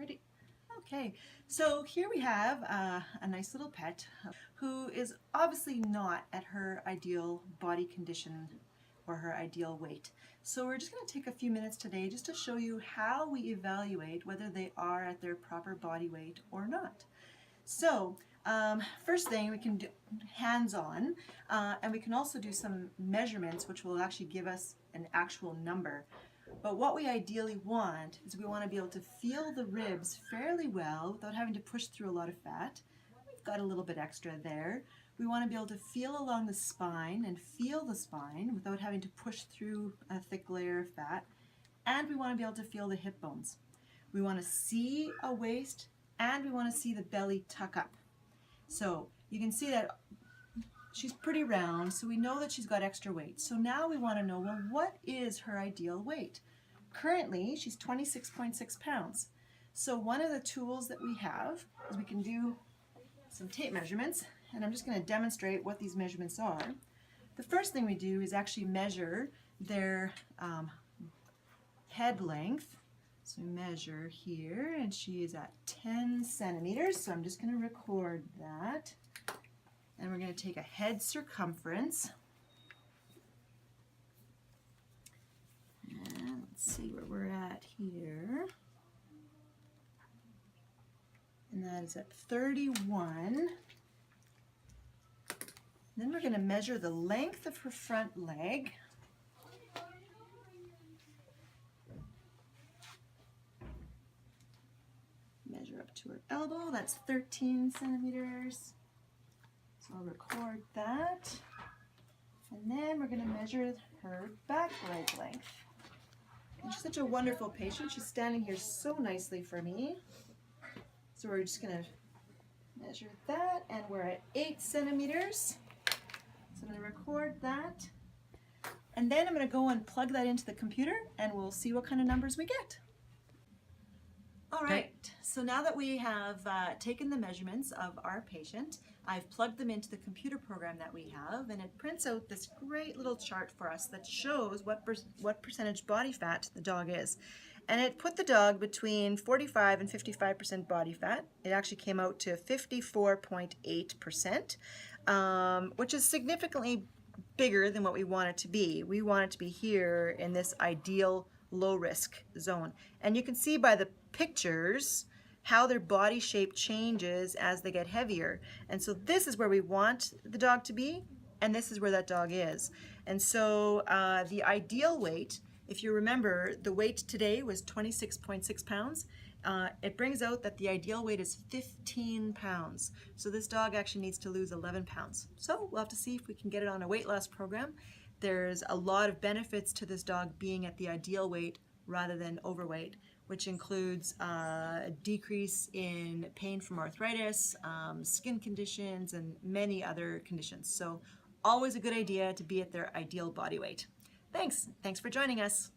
Ready? Okay, so here we have a nice little pet who is obviously not at her ideal body condition or her ideal weight. So we're just going to take a few minutes today just to show you how we evaluate whether they are at their proper body weight or not. So first thing we can do hands-on, and we can also do some measurements which will actually give us an actual number. But what we ideally want is we want to be able to feel the ribs fairly well without having to push through a lot of fat. We've got a little bit extra there. We want to be able to feel along the spine and feel the spine without having to push through a thick layer of fat. And we want to be able to feel the hip bones. We want to see a waist and we want to see the belly tuck up. So you can see that she's pretty round, so we know that she's got extra weight. So now we want to know, well, what is her ideal weight? Currently, she's 26.6 pounds. So one of the tools that we have is we can do some tape measurements, and I'm just going to demonstrate what these measurements are. The first thing we do is actually measure their head length. So we measure here, and she is at 10 centimeters, so I'm just going to record that. And we're going to take a head circumference. And let's see where we're at here. And that is at 31. Then we're going to measure the length of her front leg. Measure up to her elbow, that's 13 centimeters. So I'll record that. And then we're going to measure her back leg length. And she's such a wonderful patient. She's standing here so nicely for me. So we're just going to measure that, and we're at 8 centimeters. So I'm going to record that. And then I'm going to go and plug that into the computer, and we'll see what kind of numbers we get. All right, so now that we have taken the measurements of our patient, I've plugged them into the computer program that we have, and it prints out this great little chart for us that shows what percentage body fat the dog is. And it put the dog between 45 and 55% body fat. It actually came out to 54.8%, which is significantly bigger than what we want it to be. We want it to be here in this ideal low risk zone. And you can see by the pictures how their body shape changes as they get heavier. And so this is where we want the dog to be, and this is where that dog is. And so the ideal weight, if you remember, the weight today was 26.6 pounds. It brings out that the ideal weight is 15 pounds. So this dog actually needs to lose 11 pounds. So we'll have to see if we can get it on a weight loss program. There's a lot of benefits to this dog being at the ideal weight rather than overweight, which includes a decrease in pain from arthritis, skin conditions, and many other conditions. So always a good idea to be at their ideal body weight. Thanks for joining us.